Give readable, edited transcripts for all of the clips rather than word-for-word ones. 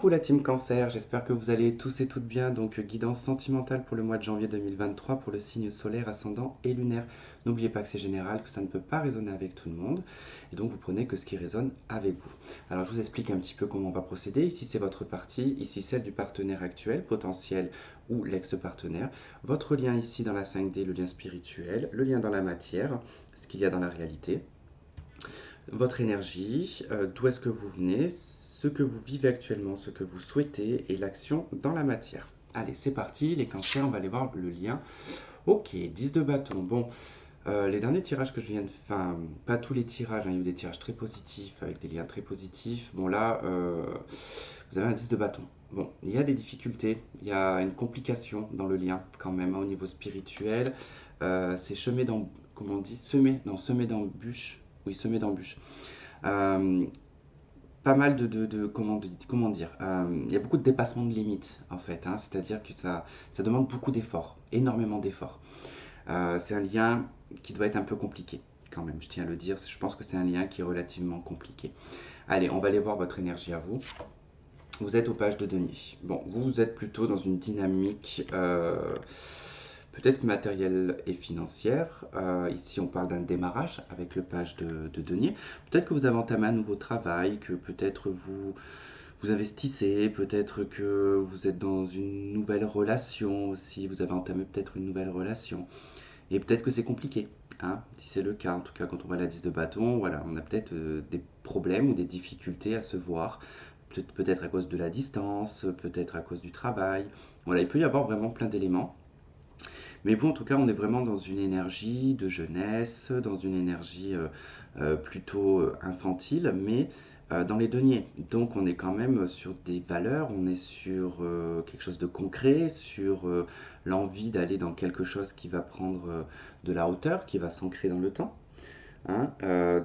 Coucou la team Cancer, j'espère que vous allez tous et toutes bien. Donc guidance sentimentale pour le mois de janvier 2023 pour le signe solaire, ascendant et lunaire. N'oubliez pas que c'est général, que ça ne peut pas résonner avec tout le monde. Et donc vous prenez que ce qui résonne avec vous. Alors je vous explique un petit peu comment on va procéder. Ici c'est votre partie, ici celle du partenaire actuel, potentiel ou l'ex-partenaire. Votre lien ici dans la 5D, le lien spirituel, le lien dans la matière, ce qu'il y a dans la réalité. Votre énergie, d'où est-ce que vous venez, ce que vous vivez actuellement, ce que vous souhaitez et l'action dans la matière. Allez, c'est parti, les cancers, on va aller voir le lien. Ok, 10 de bâton. Bon, les derniers tirages que je viens de faire, enfin, pas tous les tirages, hein, il y a eu des tirages très positifs, avec des liens très positifs. Bon, là, vous avez un 10 de bâton. Bon, il y a des difficultés, il y a une complication dans le lien, quand même, hein, au niveau spirituel. C'est semé dans, comment on dit, semé d'embûches. Oui, semé d'embûches. Euh, Pas mal comment dire, il y a beaucoup de dépassement de limites en fait, hein, c'est-à-dire que ça demande beaucoup d'efforts, énormément d'efforts. C'est un lien qui doit être un peu compliqué quand même, je tiens à le dire, je pense que c'est un lien qui est relativement compliqué. Allez, on va aller voir votre énergie à vous. Vous êtes au page de denier. Bon, vous êtes plutôt dans une dynamique peut-être matérielle et financière. Ici, on parle d'un démarrage avec le page de denier. Peut-être que vous avez entamé un nouveau travail, que peut-être vous investissez, peut-être que vous êtes dans une nouvelle relation aussi. Vous avez entamé peut-être une nouvelle relation. Et peut-être que c'est compliqué, hein, si c'est le cas. En tout cas, quand on voit la 10 de bâton, voilà, on a peut-être des problèmes ou des difficultés à se voir. Peut-être à cause de la distance, peut-être à cause du travail. Voilà, il peut y avoir vraiment plein d'éléments. Mais vous, en tout cas, on est vraiment dans une énergie de jeunesse, dans une énergie plutôt infantile, mais dans les deniers. Donc, on est quand même sur des valeurs, on est sur quelque chose de concret, sur l'envie d'aller dans quelque chose qui va prendre de la hauteur, qui va s'ancrer dans le temps. Hein.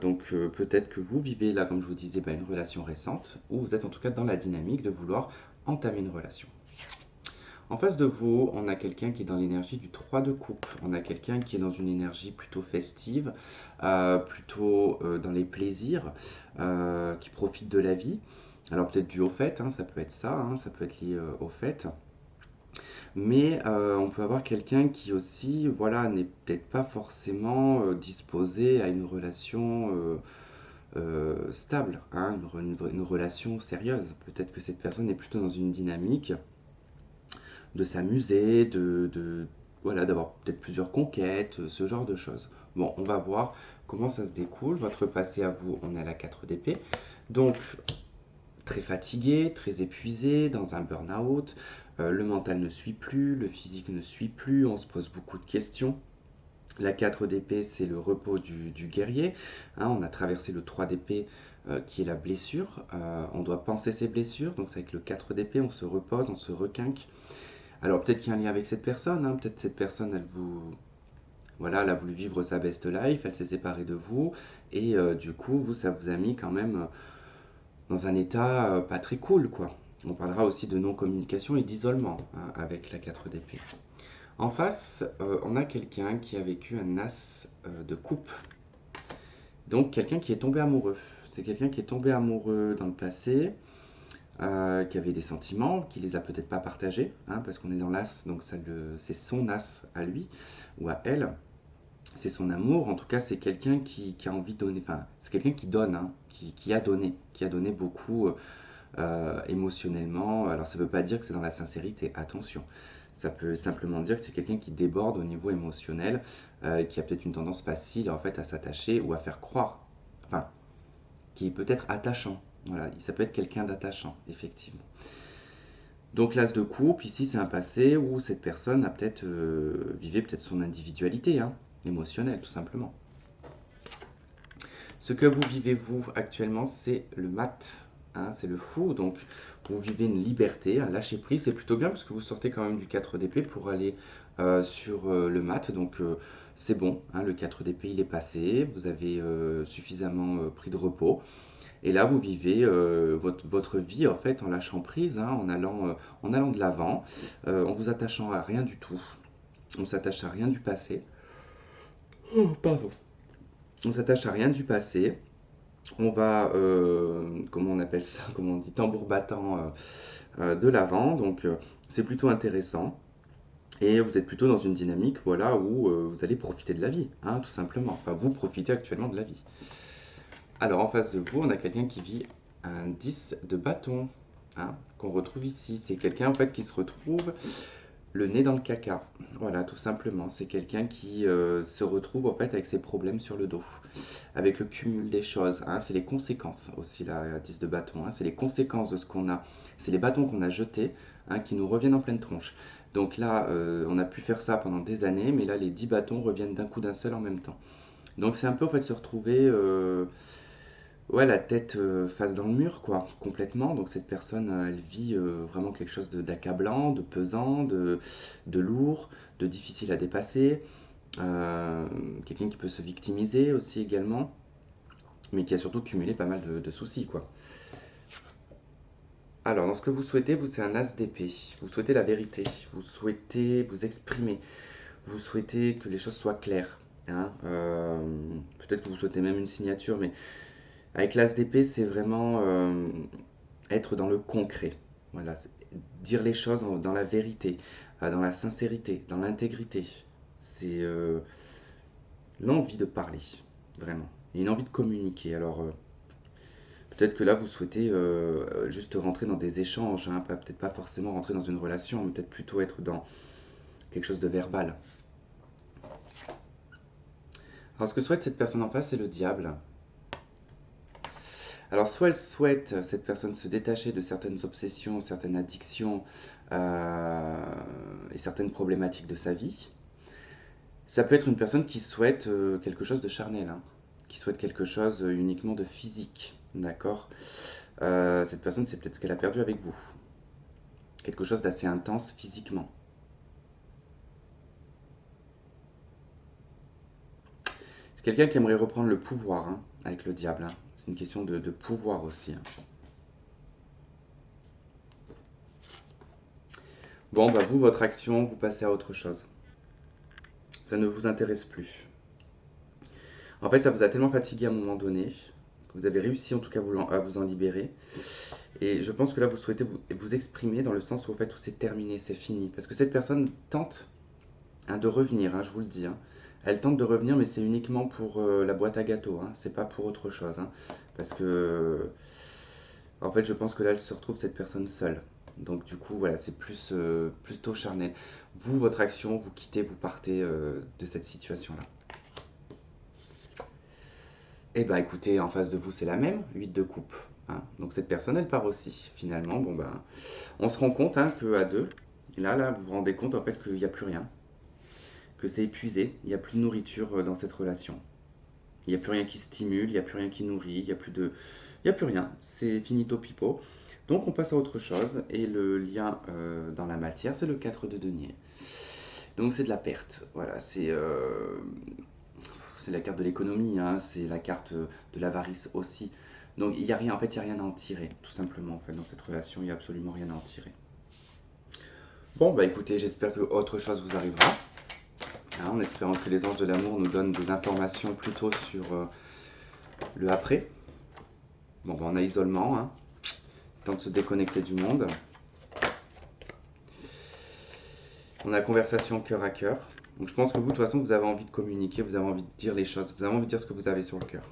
Donc, peut-être que vous vivez là, comme je vous disais, une relation récente, ou vous êtes en tout cas dans la dynamique de vouloir entamer une relation. En face de vous, on a quelqu'un qui est dans l'énergie du 3 de coupe. On a quelqu'un qui est dans une énergie plutôt festive, plutôt dans les plaisirs, qui profite de la vie. Alors peut-être dû au fait, hein, ça peut être ça, hein, ça peut être lié au fait. Mais on peut avoir quelqu'un qui aussi, voilà, n'est peut-être pas forcément disposé à une relation stable, hein, une relation sérieuse. Peut-être que cette personne est plutôt dans une dynamique de s'amuser, voilà, d'avoir peut-être plusieurs conquêtes, ce genre de choses. Bon, on va voir comment ça se découle. Votre passé à vous, on est à la 4 d'épée. Donc, très fatigué, très épuisé, dans un burn-out. Le mental ne suit plus, le physique ne suit plus, on se pose beaucoup de questions. La 4 d'épée, c'est le repos du guerrier. Hein, on a traversé le 3 d'épée qui est la blessure. On doit penser ses blessures. Donc, c'est avec le 4 d'épée, on se repose, on se requinque. Alors peut-être qu'il y a un lien avec cette personne, hein, peut-être cette personne, voilà, elle a voulu vivre sa best life, elle s'est séparée de vous, et du coup, vous, ça vous a mis quand même dans un état pas très cool, quoi. On parlera aussi de non-communication et d'isolement, hein, avec la 4 d'épée. En face, on a quelqu'un qui a vécu un as de coupe. Donc quelqu'un qui est tombé amoureux. C'est quelqu'un qui est tombé amoureux dans le passé, qui avait des sentiments, qui les a peut-être pas partagés, hein, parce qu'on est dans l'as, donc c'est son as à lui ou à elle, c'est son amour. En tout cas, c'est quelqu'un qui a envie de donner, enfin, c'est quelqu'un qui donne, hein, qui a donné beaucoup émotionnellement. Alors, ça ne veut pas dire que c'est dans la sincérité, attention. Ça peut simplement dire que c'est quelqu'un qui déborde au niveau émotionnel, qui a peut-être une tendance facile en fait à s'attacher ou à faire croire, enfin, qui est peut-être attachant. Voilà, ça peut être quelqu'un d'attachant, effectivement. Donc l'as de coupe, ici c'est un passé où cette personne a peut-être vivait peut-être son individualité, hein, émotionnelle tout simplement. Ce que vous vivez vous actuellement, c'est le mat, hein, c'est le fou, donc vous vivez une liberté, un lâcher prise, c'est plutôt bien parce que vous sortez quand même du 4 d'épée pour aller sur le mat, donc c'est bon, hein, le 4 d'épée il est passé, vous avez suffisamment pris de repos. Et là, vous vivez votre vie en fait en lâchant prise, hein, en allant de l'avant, en vous attachant à rien du tout. On s'attache à rien du passé. Oh, pardon. On s'attache à rien du passé. On va, comment on appelle ça, comment on dit, tambour battant de l'avant. Donc c'est plutôt intéressant. Et vous êtes plutôt dans une dynamique, voilà, où vous allez profiter de la vie, hein, tout simplement. Enfin, vous profitez actuellement de la vie. Alors, en face de vous, on a quelqu'un qui vit un 10 de bâton, hein, qu'on retrouve ici. C'est quelqu'un, en fait, qui se retrouve le nez dans le caca. Voilà, tout simplement. C'est quelqu'un qui se retrouve, en fait, avec ses problèmes sur le dos, avec le cumul des choses, hein. C'est les conséquences aussi, la 10 de bâton, hein. C'est les conséquences de ce qu'on a. C'est les bâtons qu'on a jetés, hein, qui nous reviennent en pleine tronche. Donc là, on a pu faire ça pendant des années, mais là, les 10 bâtons reviennent d'un coup d'un seul en même temps. Donc c'est un peu, en fait, se retrouver... ouais, la tête face dans le mur, quoi, complètement. Donc cette personne, elle vit vraiment quelque chose d'accablant, de pesant, de lourd, de difficile à dépasser. Quelqu'un qui peut se victimiser aussi également, mais qui a surtout cumulé pas mal de soucis, quoi. Alors, dans ce que vous, c'est un as d'épée. Vous souhaitez la vérité, vous souhaitez vous exprimer, vous souhaitez que les choses soient claires, hein. Peut-être que vous souhaitez même une signature, mais avec l'as d'épée, c'est vraiment être dans le concret. Voilà, dire les choses dans la vérité, dans la sincérité, dans l'intégrité. C'est l'envie de parler, vraiment. Et une envie de communiquer. Alors, peut-être que là, vous souhaitez juste rentrer dans des échanges, hein, peut-être pas forcément rentrer dans une relation, mais peut-être plutôt être dans quelque chose de verbal. Alors, ce que souhaite cette personne en face, c'est le diable. Alors, soit elle souhaite, cette personne, se détacher de certaines obsessions, certaines addictions et certaines problématiques de sa vie. Ça peut être une personne qui souhaite quelque chose de charnel, hein, qui souhaite quelque chose uniquement de physique, d'accord. Cette personne, c'est peut-être ce qu'elle a perdu avec vous. Quelque chose d'assez intense physiquement. C'est quelqu'un qui aimerait reprendre le pouvoir, hein, avec le diable, hein. C'est une question de pouvoir aussi, hein. Bon, bah vous, votre action, vous passez à autre chose. Ça ne vous intéresse plus. En fait, ça vous a tellement fatigué à un moment donné que vous avez réussi en tout cas à vous en libérer. Et je pense que là, vous souhaitez vous exprimer dans le sens où, en fait, où c'est terminé, c'est fini. Parce que cette personne tente, hein, de revenir, hein, je vous le dis, hein. Elle tente de revenir, mais c'est uniquement pour la boîte à gâteaux, hein. C'est pas pour autre chose, hein. Parce que, en fait, je pense que là, elle se retrouve cette personne seule. Donc, du coup, voilà, c'est plus plutôt charnel. Vous, votre action, vous quittez, vous partez de cette situation-là. Eh ben, écoutez, en face de vous, c'est la même, 8 de coupe, hein. Donc, cette personne, elle part aussi, finalement. Bon, ben, on se rend compte, hein, qu'à deux, et là, vous vous rendez compte, en fait, qu'il n'y a plus rien, que c'est épuisé, il n'y a plus de nourriture dans cette relation. Il n'y a plus rien qui stimule, il n'y a plus rien qui nourrit, il y a plus rien. C'est finito pipo. Donc on passe à autre chose et le lien dans la matière, c'est le 4 de denier. Donc c'est de la perte. Voilà, c'est la carte de l'économie, hein, c'est la carte de l'avarice aussi. Donc il y a rien, en fait, il y a rien à en tirer, tout simplement. En fait, dans cette relation, il n'y a absolument rien à en tirer. Bon, bah écoutez, j'espère que autre chose vous arrivera, hein, en espérant que les anges de l'amour nous donnent des informations plutôt sur le après. Bon, ben, on a isolement, hein. Temps de se déconnecter du monde. On a conversation cœur à cœur. Donc je pense que vous, de toute façon, vous avez envie de communiquer, vous avez envie de dire les choses, vous avez envie de dire ce que vous avez sur le cœur.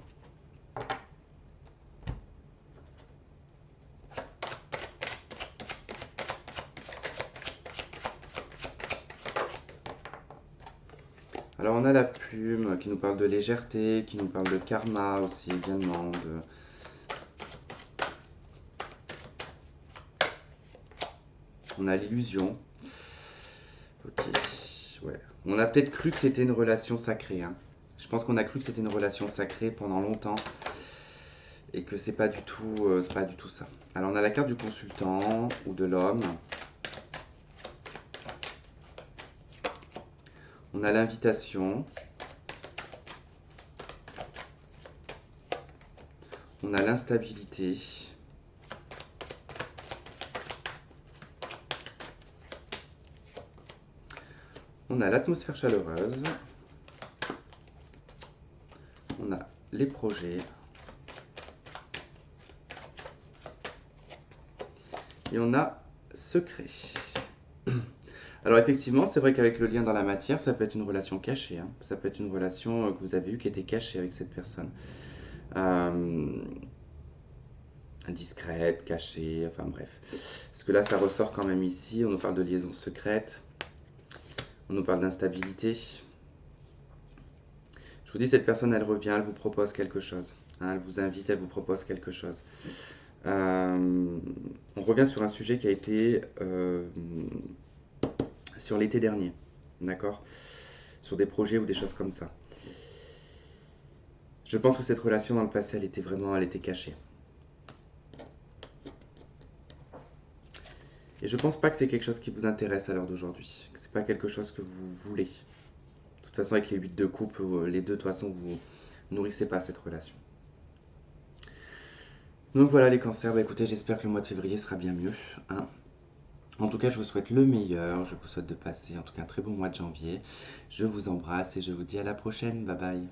Alors on a la plume qui nous parle de légèreté, qui nous parle de karma aussi également. On a l'illusion. Ok, ouais. On a peut-être cru que c'était une relation sacrée, hein. Je pense qu'on a cru que c'était une relation sacrée pendant longtemps et que c'est pas du tout ça. Alors on a la carte du consultant ou de l'homme. On a l'invitation. On a l'instabilité. On a l'atmosphère chaleureuse. On a les projets. Et on a secret. Alors effectivement, c'est vrai qu'avec le lien dans la matière, ça peut être une relation cachée, hein. Ça peut être une relation que vous avez eue qui était cachée avec cette personne. Euh, Discrète, cachée, enfin bref. Parce que là, ça ressort quand même ici. On nous parle de liaison secrète. On nous parle d'instabilité. Je vous dis, cette personne, elle revient, elle vous propose quelque chose, hein. Elle vous invite, elle vous propose quelque chose. On revient sur un sujet qui a été sur l'été dernier, d'accord? Sur des projets ou des choses comme ça. Je pense que cette relation dans le passé, elle était cachée. Et je pense pas que c'est quelque chose qui vous intéresse à l'heure d'aujourd'hui. Que c'est pas quelque chose que vous voulez. De toute façon, avec les 8 de coupe, les deux, de toute façon, vous nourrissez pas cette relation. Donc voilà les cancers, bah écoutez, j'espère que le mois de février sera bien mieux, hein. En tout cas, je vous souhaite le meilleur, je vous souhaite de passer en tout cas un très bon mois de janvier. Je vous embrasse et je vous dis à la prochaine, bye bye.